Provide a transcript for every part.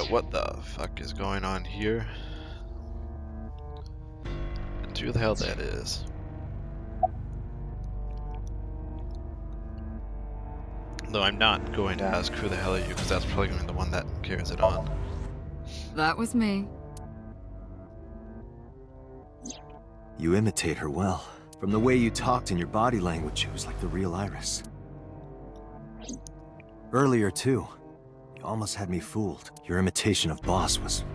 what the fuck is going on here? And who the hell that is? Though I'm not going to ask who the hell are you, because that's probably going to be the one that carries it on. That was me. You imitate her well. From the way you talked and your body language, it was like the real Iris. Earlier, too. You almost had me fooled. Your imitation of Boss was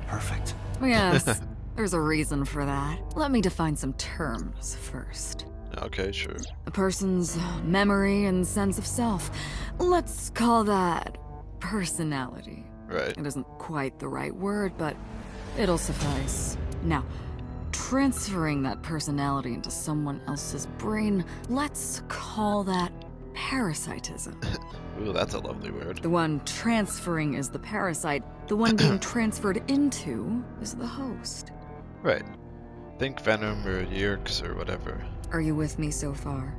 perfect. Yes, there's a reason for that. Let me define some terms first. Okay, sure. A person's memory and sense of self. Let's call that personality. Right. It isn't quite the right word, but it'll suffice. Now, transferring that personality into someone else's brain, let's call that parasitism. Ooh, that's a lovely word. The one transferring is the parasite. The one being transferred into is the host. Right. Think Venom or Yerks or whatever. Are you with me so far?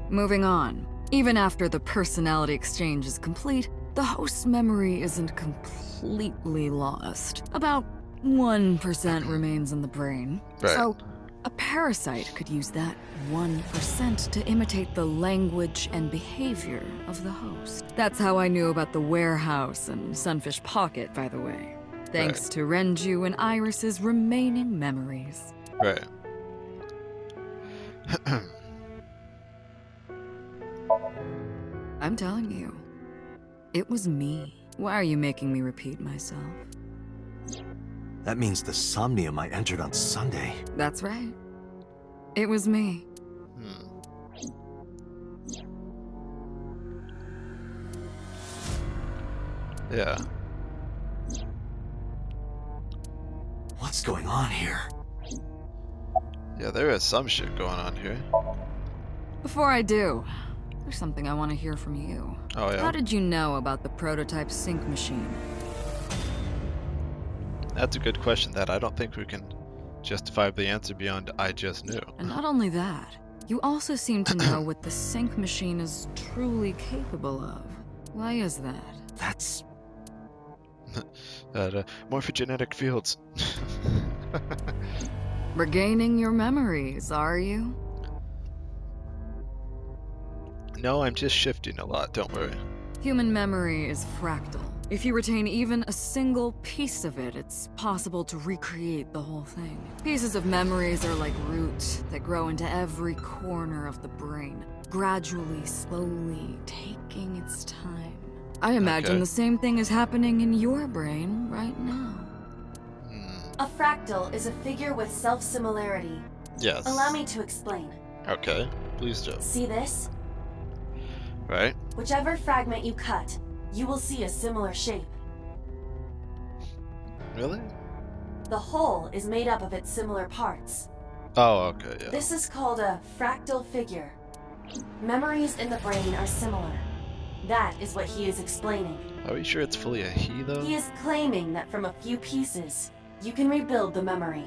Moving on. Even after the personality exchange is complete, the host's memory isn't completely lost. About 1% remains in the brain. Right. So, a parasite could use that 1% to imitate the language and behavior of the host. That's how I knew about the warehouse and Sunfish Pocket, by the way. Thanks to Renju and Iris's remaining memories. Right. I'm telling you, it was me. Why are you making me repeat myself? That means the Somnium I entered on Sunday. That's right. It was me. Yeah. What's going on here? Yeah, there is some shit going on here. Before I do, there's something I want to hear from you. Oh, yeah? How did you know about the prototype sync machine? That's a good question that I don't think we can justifiably answer beyond I just knew. And not only that, you also seem to know what the sync machine is truly capable of. Why is that? That's... Morphogenetic fields. Regaining your memories, are you? No, I'm just shifting a lot, don't worry. Human memory is fractal. If you retain even a single piece of it, it's possible to recreate the whole thing. Pieces of memories are like roots that grow into every corner of the brain, gradually, slowly, taking its time. I imagine the same thing is happening in your brain right now. A fractal is a figure with self-similarity. Yes. Allow me to explain. Okay, please do. See this? Right? Whichever fragment you cut, you will see a similar shape. Really? The whole is made up of its similar parts. Oh, okay, yeah. This is called a fractal figure. Memories in the brain are similar. That is what he is explaining. Are we sure it's fully a he, though? He is claiming that from a few pieces, you can rebuild the memory.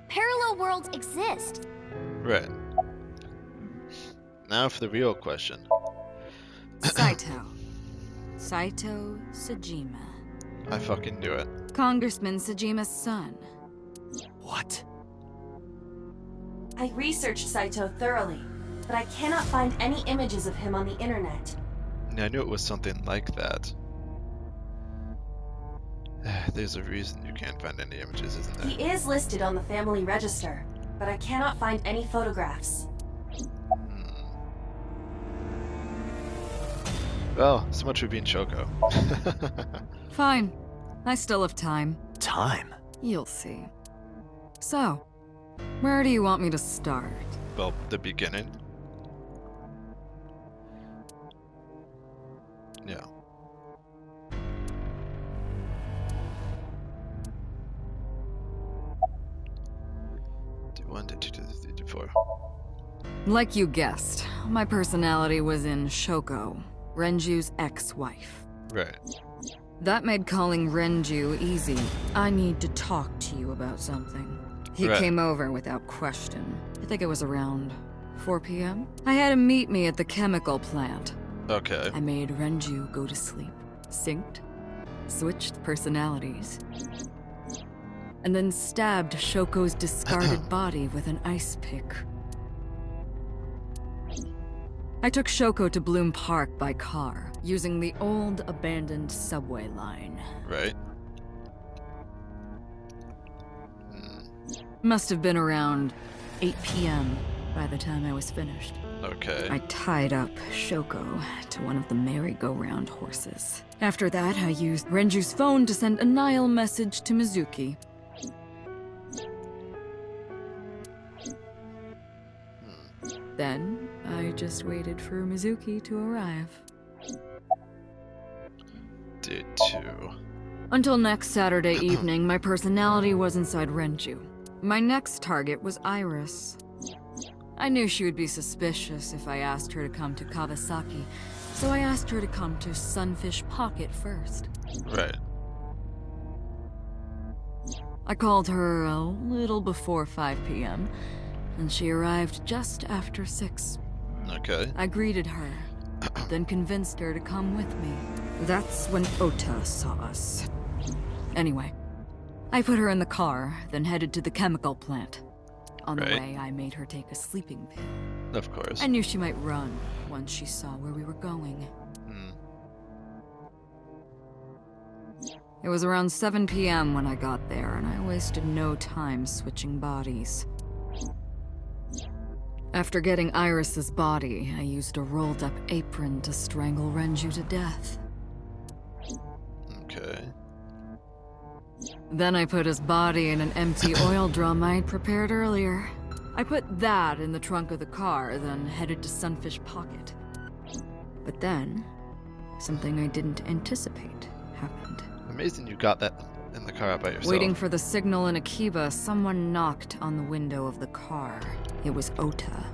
Parallel worlds exist. Right. Now for the real question. Saito. Saito Sajima. I fucking knew it. Congressman Sajima's son. What? I researched Saito thoroughly, but I cannot find any images of him on the internet. Yeah, I knew it was something like that. There's a reason you can't find any images, isn't there? He is listed on the family register, but I cannot find any photographs. Well, so much for being Shoko. Fine. I still have time. Time? You'll see. So, where do you want me to start? Well, the beginning. Yeah. Do 1, 2, 3, 4. Like you guessed, my personality was in Shoko, Renju's ex-wife. Right. That made calling Renju easy. I need to talk to you about something. He Right. came over without question. I think it was around 4 p.m. I had him meet me at the chemical plant. Okay. I made Renju go to sleep, synced, switched personalities, and then stabbed Shoko's discarded body with an ice pick. I took Shoko to Bloom Park by car, using the old abandoned subway line. Right. Must have been around 8 p.m. by the time I was finished. Okay. I tied up Shoko to one of the merry-go-round horses. After that, I used Renju's phone to send a Nile message to Mizuki. Then, I just waited for Mizuki to arrive. Did too. Until next Saturday evening, my personality was inside Renju. My next target was Iris. I knew she would be suspicious if I asked her to come to Kawasaki, so I asked her to come to Sunfish Pocket first. Right. I called her a little before 5 p.m., and she arrived just after 6. Okay. I greeted her, then convinced her to come with me. That's when Ota saw us. Anyway, I put her in the car, then headed to the chemical plant. On the Right. way, I made her take a sleeping pill. Of course. I knew she might run once she saw where we were going. Hmm. It was around 7 p.m. when I got there, and I wasted no time switching bodies. After getting Iris's body, I used a rolled-up apron to strangle Renju to death. Okay. Then I put his body in an empty oil drum I'd prepared earlier. I put that in the trunk of the car, then headed to Sunfish Pocket. But then, something I didn't anticipate happened. Amazing you got that in the car by yourself. Waiting for the signal in Akiba, someone knocked on the window of the car. It was Ota.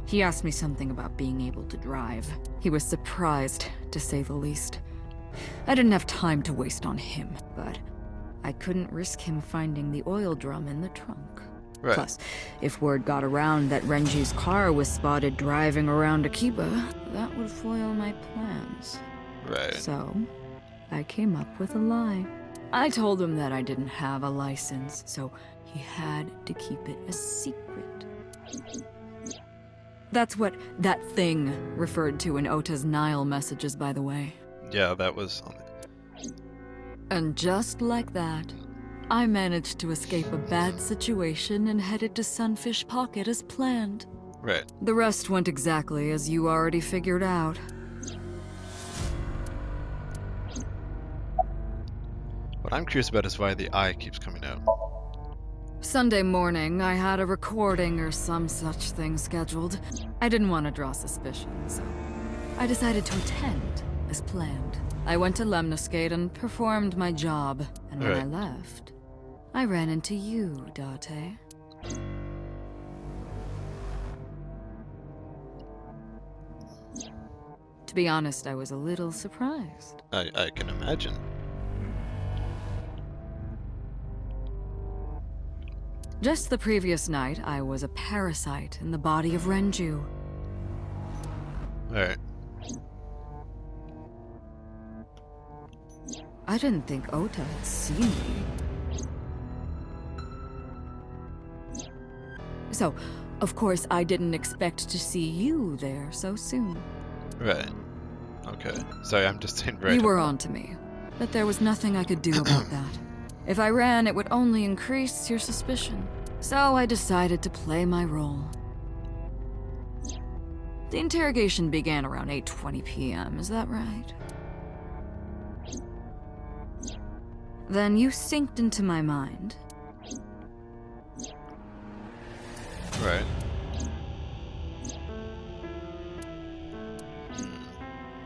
He asked me something about being able to drive. He was surprised, to say the least. I didn't have time to waste on him, but I couldn't risk him finding the oil drum in the trunk. Right. Plus, if word got around that Renji's car was spotted driving around Akiba, that would foil my plans. Right. So, I came up with a lie. I told him that I didn't have a license, so he had to keep it a secret. That's what that thing referred to in Ota's Nile messages, by the way. Yeah, that was on And just like that, I managed to escape a bad situation and headed to Sunfish Pocket as planned. Right. The rest went exactly as you already figured out. What I'm curious about is why the eye keeps coming out. Sunday morning, I had a recording or some such thing scheduled. I didn't want to draw suspicion, so I decided to attend as planned. I went to Lemniscate and performed my job, and when I Right. left, I ran into you, Date. To be honest, I was a little surprised. I can imagine. Just the previous night, I was a parasite in the body of Renju. Alright. I didn't think Ota had seen me. So, of course, I didn't expect to see you there so soon. Right. Okay. Sorry, I'm just saying right. You were on to me, but there was nothing I could do about that. If I ran, it would only increase your suspicion. So I decided to play my role. The interrogation began around 8:20 p.m., is that right? Then you synced into my mind. Right.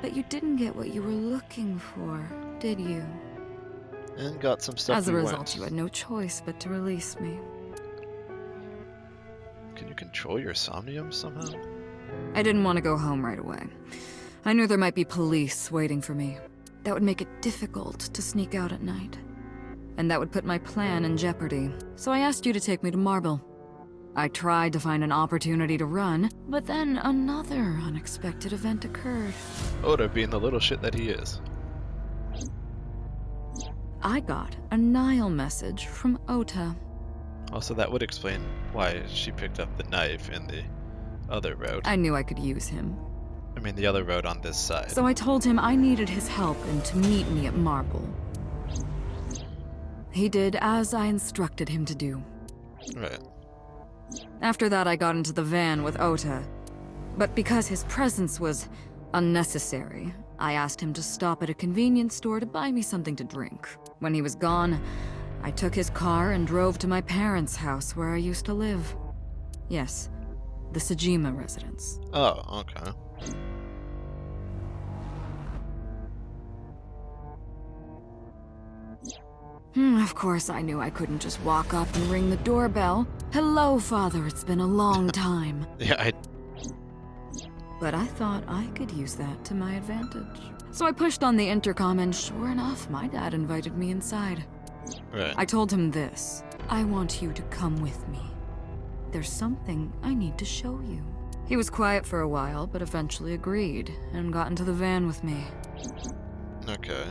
But you didn't get what you were looking for, did you? And got some stuff As a you result, want. you had no choice but to release me. Can you control your somnium somehow? I didn't want to go home right away. I knew there might be police waiting for me. That would make it difficult to sneak out at night. And that would put my plan in jeopardy. So I asked you to take me to Marble. I tried to find an opportunity to run, but then another unexpected event occurred. Oda being the little shit that he is. I got a Nile message from Ota. Also, that would explain why she picked up the knife in the other road. I knew I could use him. I mean, the other road on this side. So I told him I needed his help and to meet me at Marble. He did as I instructed him to do. Right. After that, I got into the van with Ota. But because his presence was unnecessary, I asked him to stop at a convenience store to buy me something to drink. When he was gone, I took his car and drove to my parents' house where I used to live. Yes, the Sejima residence. Oh, okay. Of course, I knew I couldn't just walk up and ring the doorbell. Hello, Father, it's been a long time. Yeah, But I thought I could use that to my advantage. So I pushed on the intercom and sure enough, my dad invited me inside. right. I told him this. I want you to come with me. There's something I need to show you. He was quiet for a while, but eventually agreed and got into the van with me. Okay.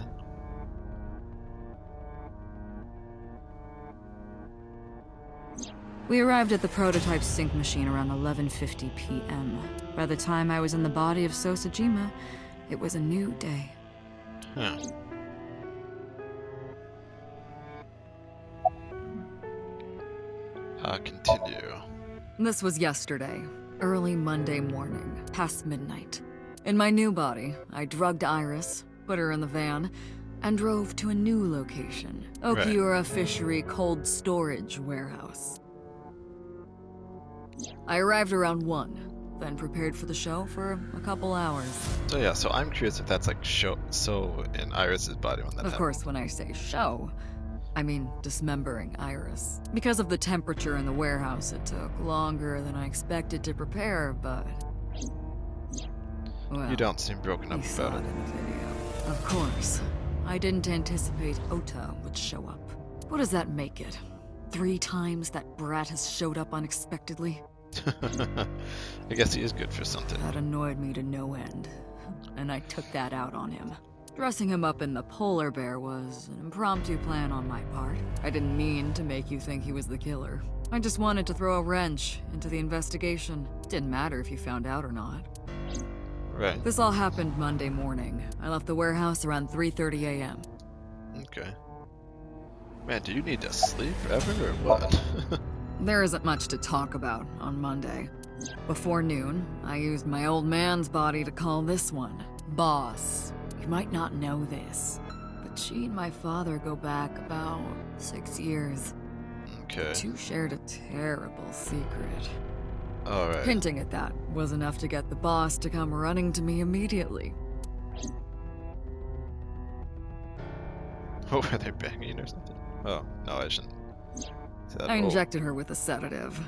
We arrived at the prototype sync machine around 11:50 p.m. By the time I was in the body of Sosajima, it was a new day. Huh. Continue. This was yesterday, early Monday morning, past midnight. In my new body, I drugged Iris, put her in the van, and drove to a new location, Okiura Fishery Cold Storage Warehouse. I arrived around 1, then prepared for the show for a couple hours. So yeah, so I'm curious if that's like so in Iris's body when that Of happened. course, when I say show, I mean dismembering Iris. Because of the temperature in the warehouse, it took longer than I expected to prepare, but... well, You don't seem broken up you saw about it it. in the video. Of course. I didn't anticipate Ota would show up. What does that make it? 3 times that brat has showed up unexpectedly? I guess he is good for something. That annoyed me to no end, and I took that out on him. Dressing him up in the polar bear was an impromptu plan on my part. I didn't mean to make you think he was the killer. I just wanted to throw a wrench into the investigation. Didn't matter if you found out or not. Right. This all happened Monday morning. I left the warehouse around 3:30 a.m. Okay. Man, do you need to sleep forever or what? There isn't much to talk about on Monday. Before noon, I used my old man's body to call this one Boss. You might not know this, but she and my father go back about 6 years. Okay. The two shared a terrible secret. Alright. Hinting at that was enough to get the boss to come running to me immediately. Oh, were they banging or something? Oh, no, I shouldn't. say that. I Oh, injected her with a sedative,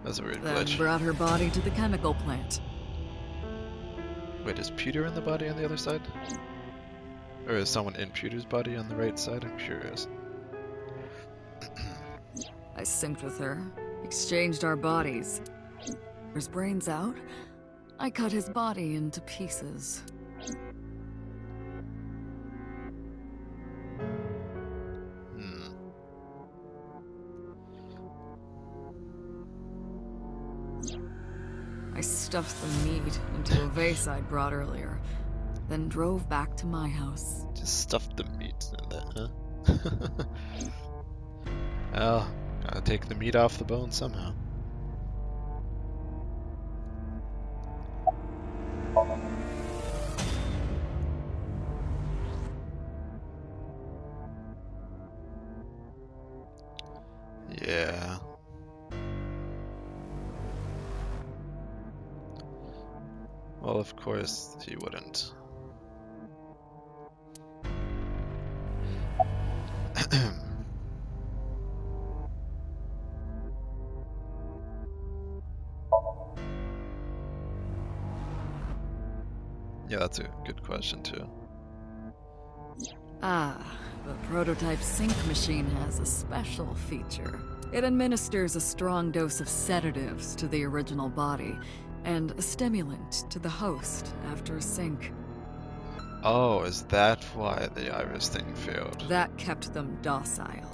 that's a weird then glitch. brought her body to the chemical plant. Wait, is Peter in the body on the other side? Or is someone in Peter's body on the right side? I'm curious. I synced with her, exchanged our bodies. His brains out, I cut his body into pieces. Hmm. I stuffed the meat into a vase I'd brought earlier, then drove back to my house. Just stuff the meat in there, huh? Well, gotta take the meat off the bone somehow. Yeah. Well, of course he wouldn't. Yeah, that's a good question too. Ah, the prototype sync machine has a special feature. It administers a strong dose of sedatives to the original body, and a stimulant to the host after a sync. Oh, is that why the iris thing failed? That kept them docile.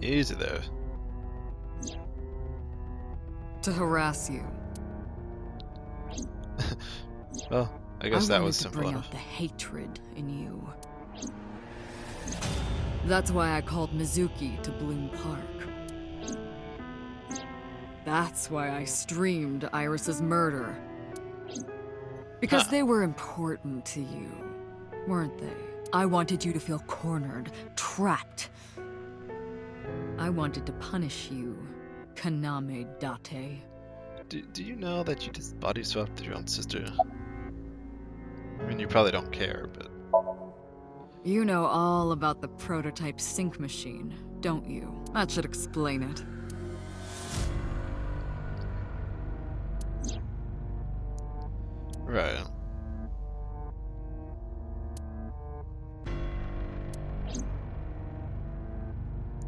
Easy there. To harass you. Well, I guess that was wanted to simple bring enough. out the hatred in you. That's why I called Mizuki to Bloom Park. That's why I streamed Iris's murder. Because Huh. they were important to you, weren't they? I wanted you to feel cornered, trapped. I wanted to punish you, Kaname Date. Do you know that you just body swapped your own sister? I mean, you probably don't care, but... You know all about the prototype sync machine, don't you? That should explain it. Right.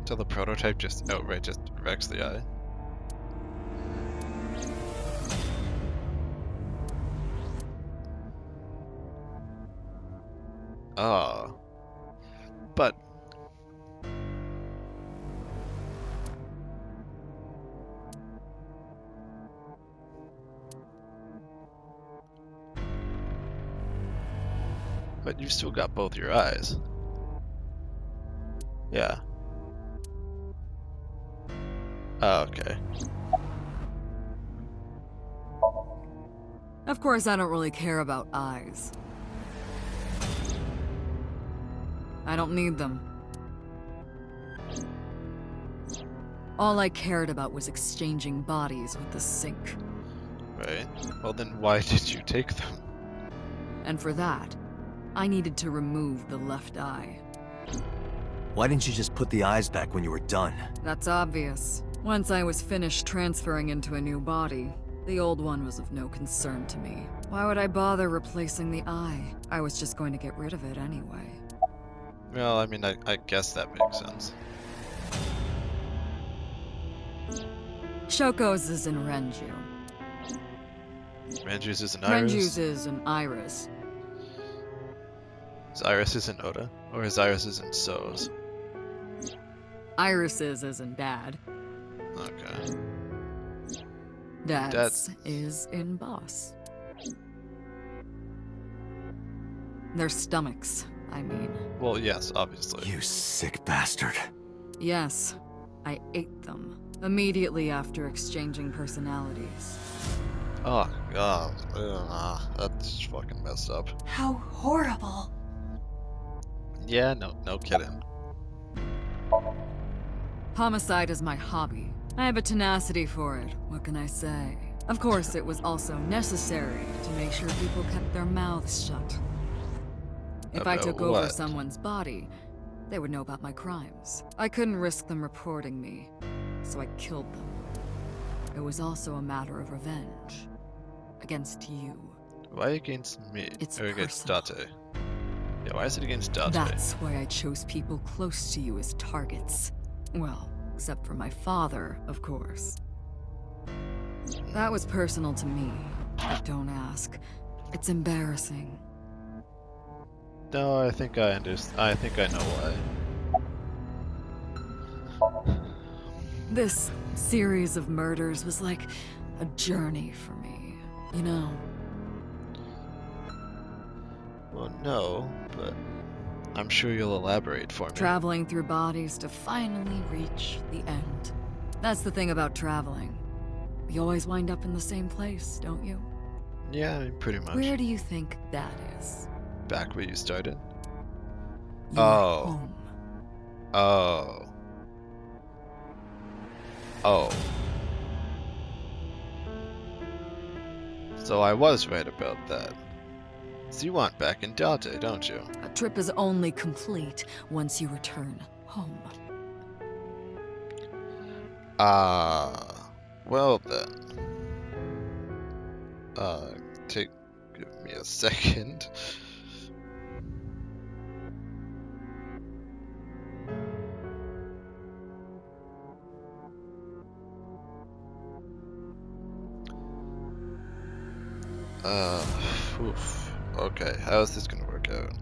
So the prototype just outright just wrecks the eye? Ah. But... But you've still got both your eyes. Yeah. Oh, okay. Of course, I don't really care about eyes. I don't need them. All I cared about was exchanging bodies with the sync. Right. Well then why did you take them? And for that, I needed to remove the left eye. Why didn't you just put the eyes back when you were done? That's obvious. Once I was finished transferring into a new body, the old one was of no concern to me. Why would I bother replacing the eye? I was just going to get rid of it anyway. Well, I mean, I guess that makes sense. Shoko's is in Renju. Renju's is an iris? Renju's is an iris. His iris is in Oda? Or his iris is in So's? Iris's is in Dad. Okay. Dad's is in Boss. Their stomachs, I mean. Well, yes, obviously. You sick bastard. Yes, I ate them. Immediately after exchanging personalities. Oh, God. That's fucking messed up. How horrible. Yeah, no kidding. Homicide is my hobby. I have a tenacity for it, what can I say? Of course, it was also necessary to make sure people kept their mouths shut. If I About took over what? someone's body, they would know about my crimes. I couldn't risk them reporting me, so I killed them. It was also a matter of revenge. Against you. Why against me? It's or against personal. Date? Yeah, why is it against Date? That's why I chose people close to you as targets. Well, except for my father, of course. That was personal to me, but don't ask. It's embarrassing. No, I think I understand. I think I know why. This series of murders was like a journey for me, you know? Well, no, but I'm sure you'll elaborate for me. Traveling through bodies to finally reach the end. That's the thing about traveling. You always wind up in the same place, don't you? Yeah, I mean, pretty much. Where do you think that is? Back where you started? Your Oh. home. Oh. Oh. So I was right about that. So you want back in Date, don't you? A trip is only complete once you return home. Well then. Give me a second. Oof. Okay, how is this gonna work out?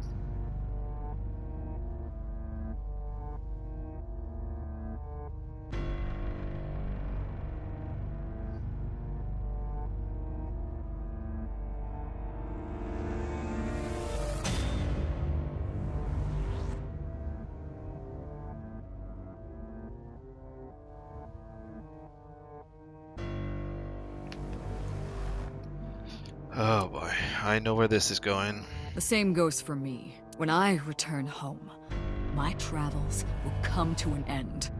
Oh boy, I know where this is going. The same goes for me. When I return home, my travels will come to an end.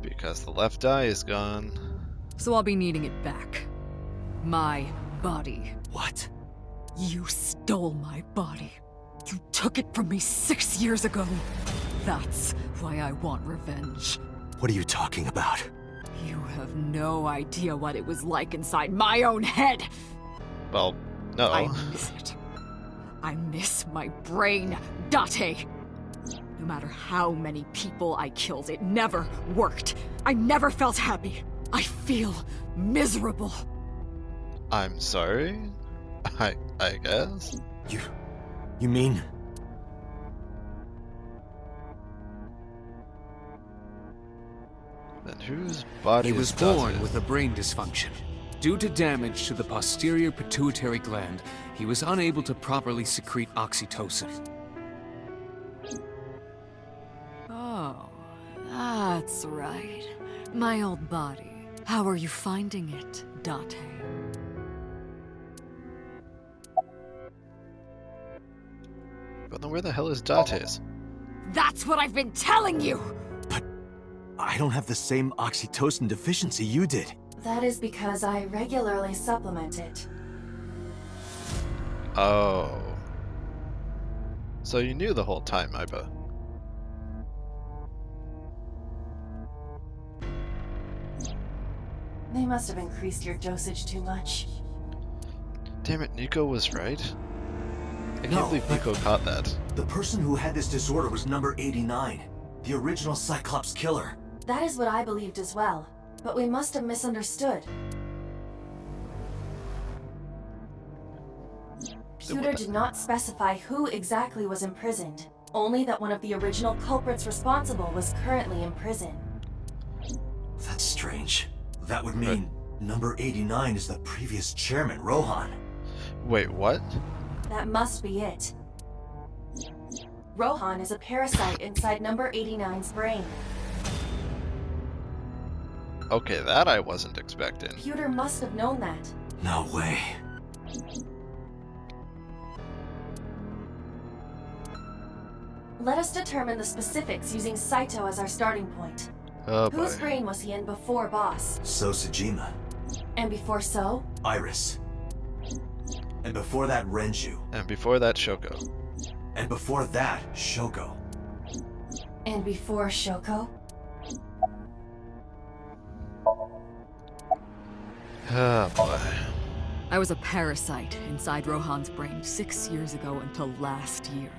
Because the left eye is gone. So I'll be needing it back. My body. What? You stole my body. You took it from me 6 years ago. That's why I want revenge. What are you talking about? You have no idea what it was like inside my own head. Well, no. I miss it. I miss my brain, Date. No matter how many people I killed, it never worked. I never felt happy. I feel miserable. I'm sorry? I guess? You mean? Then whose body He was is Date? born with a brain dysfunction. Due to damage to the posterior pituitary gland, he was unable to properly secrete oxytocin. Oh, that's right. My old body. How are you finding it, Date? But then where the hell is Date's? That's what I've been telling you! I don't have the same oxytocin deficiency you did. That is because I regularly supplement it. Oh. So you knew the whole time, Iba. They must have increased your dosage too much. Damn it, Nico was right. I No, can't believe Nico caught that. The person who had this disorder was number 89, the original Cyclops killer. That is what I believed as well, but we must have misunderstood. Pewter did not specify who exactly was imprisoned, only that one of the original culprits responsible was currently in prison. That's strange. That would mean number 89 is the previous chairman, Rohan. Wait, what? That must be it. Rohan is a parasite inside number 89's brain. Okay, that I wasn't expecting. Pewter must have known that. No way. Let us determine the specifics using Saito as our starting point. Oh boy. Whose brain was he in before Boss? So Sejima. And before So? Iris. And before that, Renju. And before that, Shoko. And before that, Shoko. And before Shoko? Oh boy. I was a parasite inside Rohan's brain 6 years ago until last year.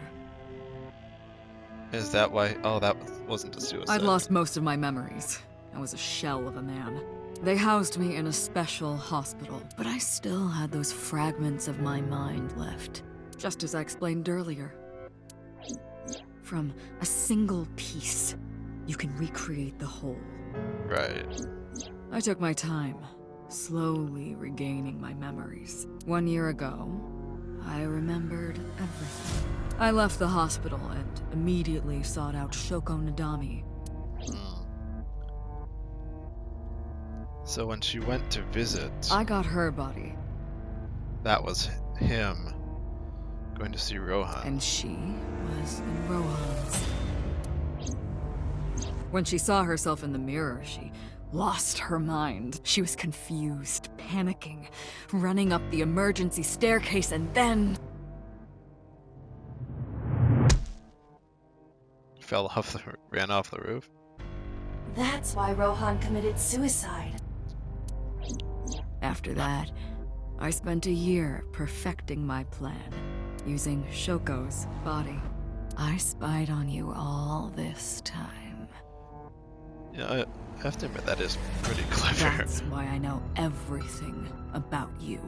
Is that why? Oh, that wasn't a suicide. I'd lost most of my memories. I was a shell of a man. They housed me in a special hospital, but I still had those fragments of my mind left, just as I explained earlier. From a single piece, you can recreate the whole. Right. I took my time, slowly regaining my memories. 1 year ago, I remembered everything. I left the hospital and immediately sought out Shoko Nadami. So when she went to visit, I got her body, that was him going to see Rohan. and she was in Rohan's. When she saw herself in the mirror, she lost her mind. She was confused, panicking, running up the emergency staircase, and then... ran off the roof. That's why Rohan committed suicide. After that, I spent a year perfecting my plan, using Shoko's body. I spied on you all this time. Yeah, I have to admit that is pretty clever. That's why I know everything about you.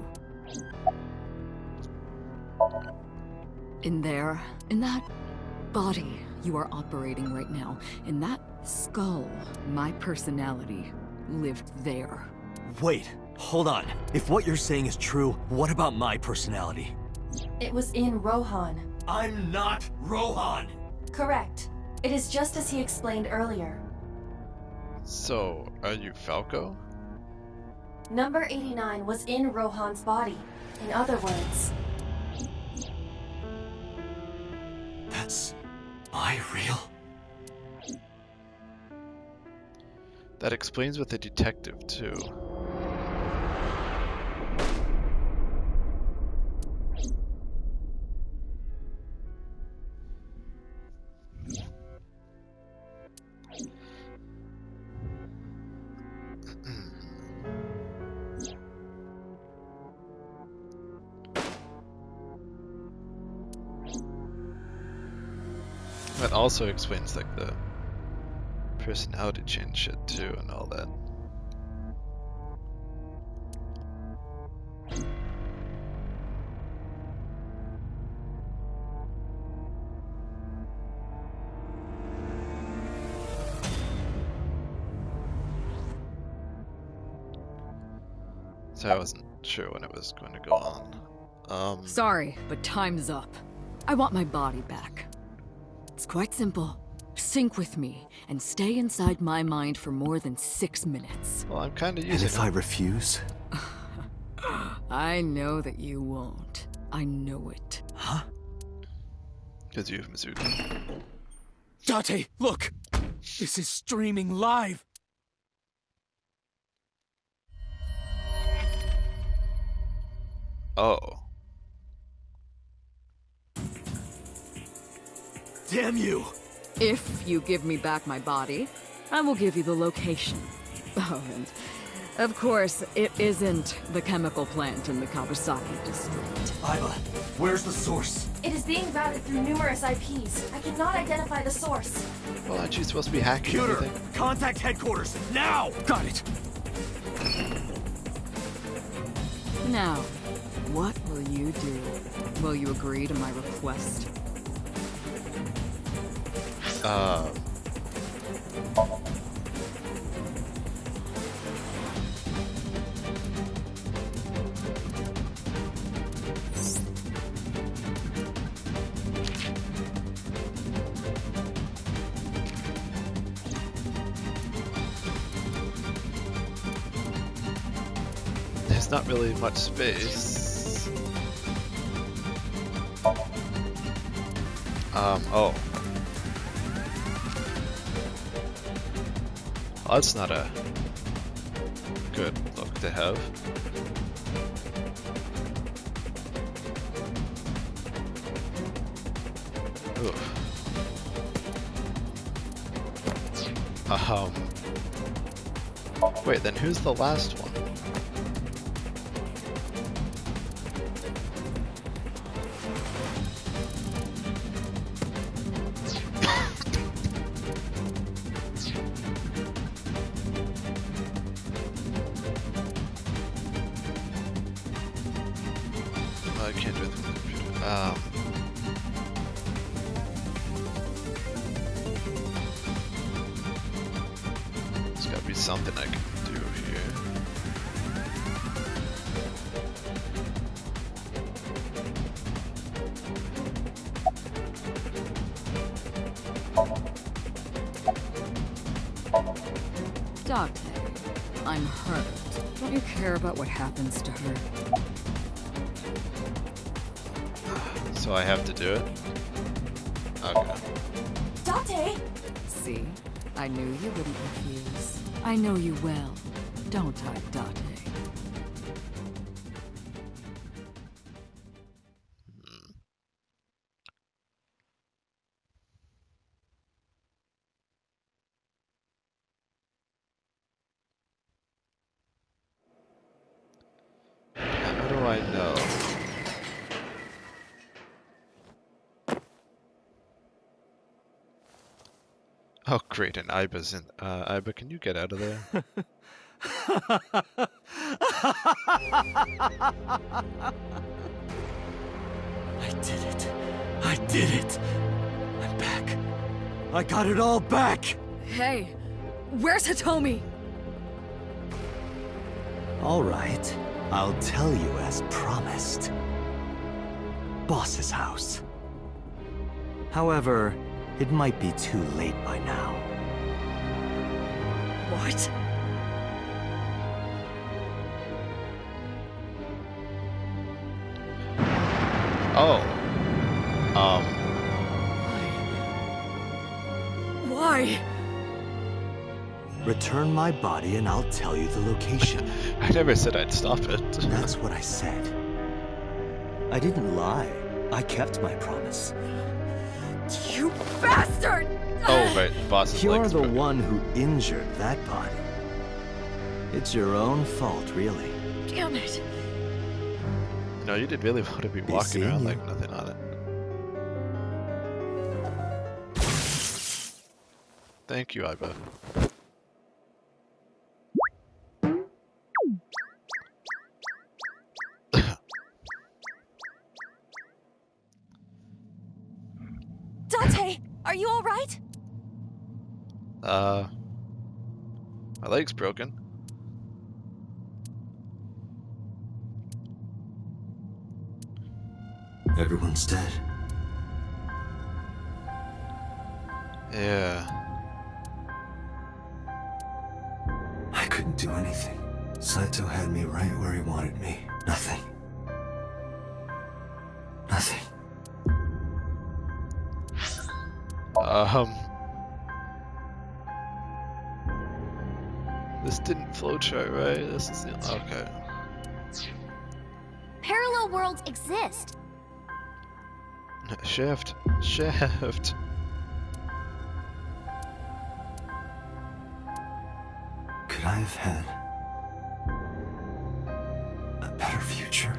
In there, in that body you are operating right now, in that skull, my personality lived there. Wait, hold on. If what you're saying is true, what about my personality? It was in Rohan. I'm not Rohan! Correct. It is just as he explained earlier. So, are you Falco? Number 89 was in Rohan's body. In other words, That's... I real? That explains with the detective, too. That also explains like the personality change shit too and all that. So I wasn't sure when it was going to go on. Sorry, but time's up. I want my body back. It's quite simple. Sync with me and stay inside my mind for more than 6 minutes. Well, I'm kind of And using if I refuse? I know that you won't. I know it. Huh? because you have Mizuki. Date, look! This is streaming live! Oh. Damn you! If you give me back my body, I will give you the location. Oh, and of course, it isn't the chemical plant in the Kawasaki district. Iva, where's the source? It is being routed through numerous IPs. I cannot identify the source. Well, aren't you supposed to be hacking Computer, everything? contact headquarters, now! Got it! Now, what will you do? Will you agree to my request? There's not really much space. Oh. Well, that's not a good look to have. Oof. Wait, then who's the last one? I can't do it through the computer. There's gotta be something I can do here. Date, I'm hurt. Don't you care about what happens to her? So I have to do it? Okay. Date! See? I knew you wouldn't refuse. I know you well, don't I, Date? How do I know? Oh, great, and Iba's in. Iba, can you get out of there? I did it. I did it. I'm back. I got it all back. Hey, where's Hitomi? All right. I'll tell you as promised. Boss's house. However, it might be too late by now. What? Oh. Why? Return my body and I'll tell you the location. I never said I'd stop it. That's what I said. I didn't lie. I kept my promise. You bastard! Oh, right, boss's You're leg's the broken. one who injured that body. It's your own fault, really. Damn it. No, you did really want to be walking seeing around you. like nothing on it. Thank you, Iba. Dante, are you alright? My leg's broken. Everyone's dead. Yeah. I couldn't do anything. Saito had me right where he wanted me. Nothing. Nothing. This didn't flowchart, right? This is the... Okay. Parallel worlds exist. Shift. Shift. Could I have had a better future?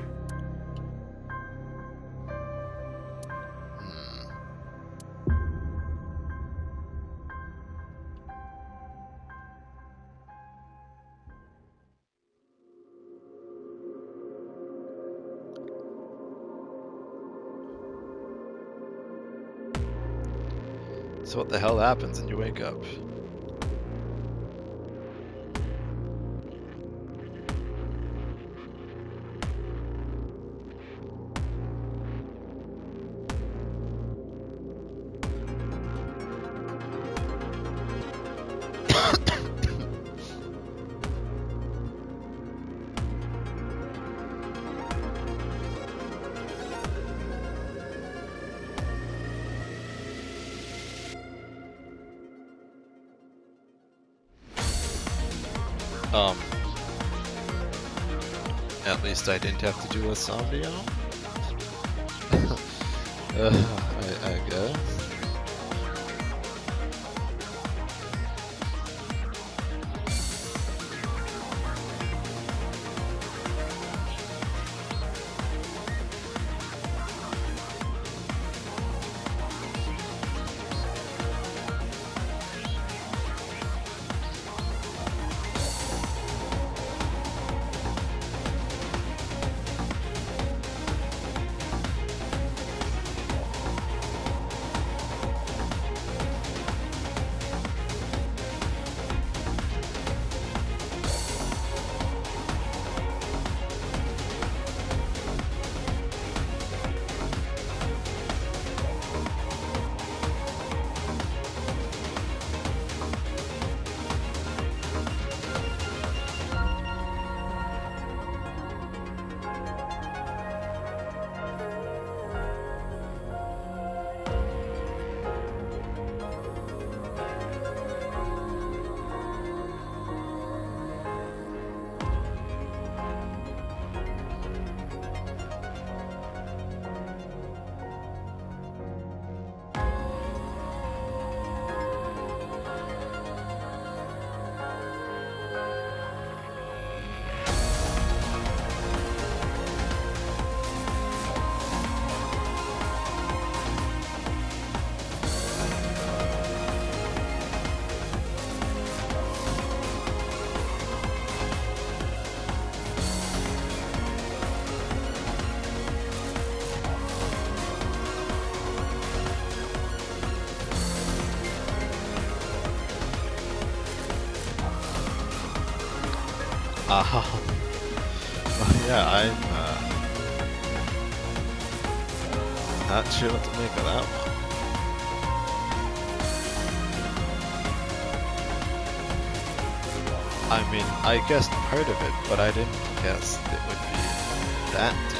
So what the hell happens when you wake up? At least I didn't have to do a SOMNIUM. I guess. Well, yeah, I'm not sure what to make of that one. I mean, I guessed part of it, but I didn't guess it would be that deep.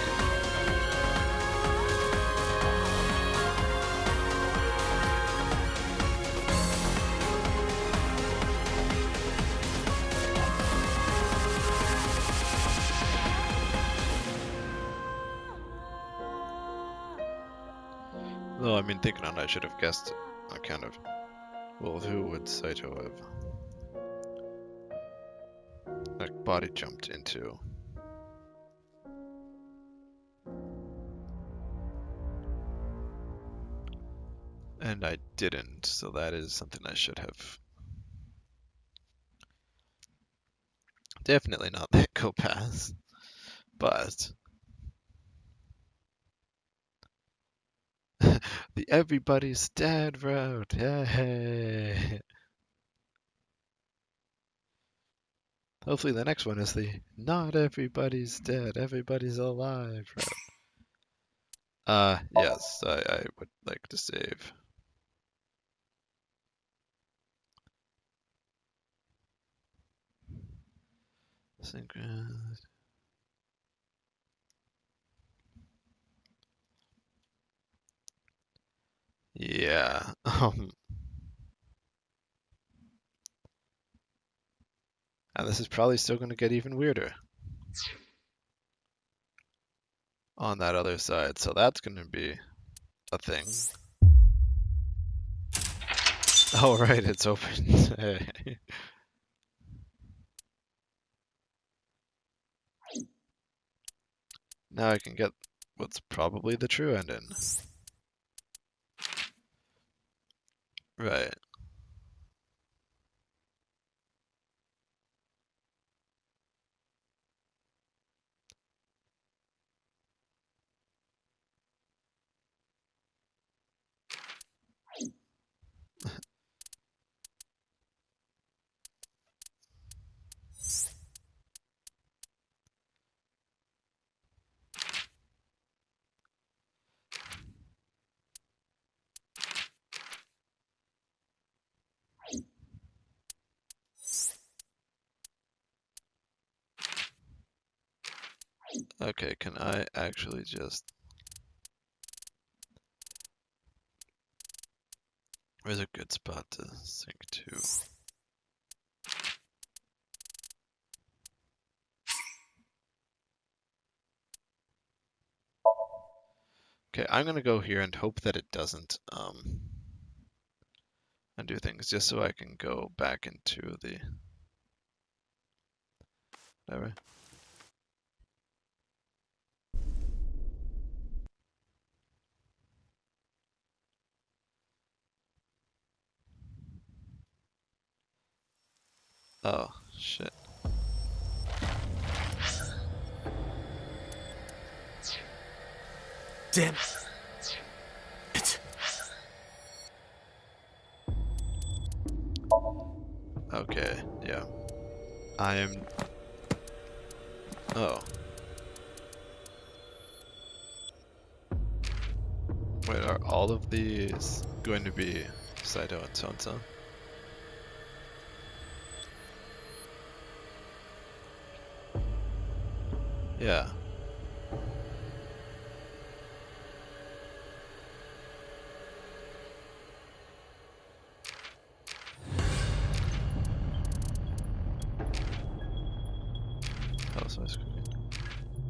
Though, I mean, thinking on it, I should have guessed it. I kind of... Well, who would Saito have... like, body jumped into? And I didn't, so that is something I should have... Definitely not let go pass. But... the everybody's dead route, yay! Hopefully the next one is the not everybody's dead, everybody's alive route. Yes, I would like to save. Synchronized. Yeah, and this is probably still going to get even weirder on that other side, so that's going to be a thing. Oh, right, it's open. Hey. Now I can get what's probably the true ending. Right. Okay, can I actually just... Where's a good spot to sink to? Okay, I'm gonna go here and hope that it doesn't undo things, just so I can go back into the... whatever. Oh, shit. Damn it. Okay, yeah. I am... Oh. Wait, are all of these going to be Saito and so-and-so? Yeah. Oh, so it's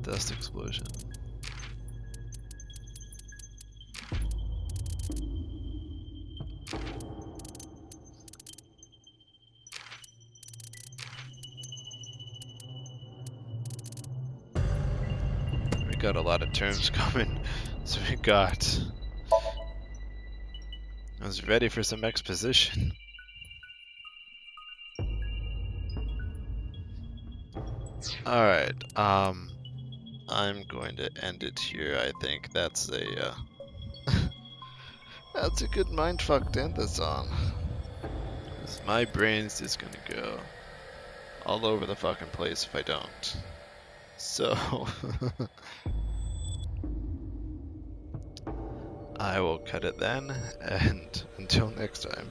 dust explosion. We got a lot of terms coming, so we got... I was ready for some exposition. Alright, I'm going to end it here. I think that's a, that's a good mindfuck to end this on. 'Cause my brain's just gonna go all over the fucking place if I don't. So I will cut it then, and until next time.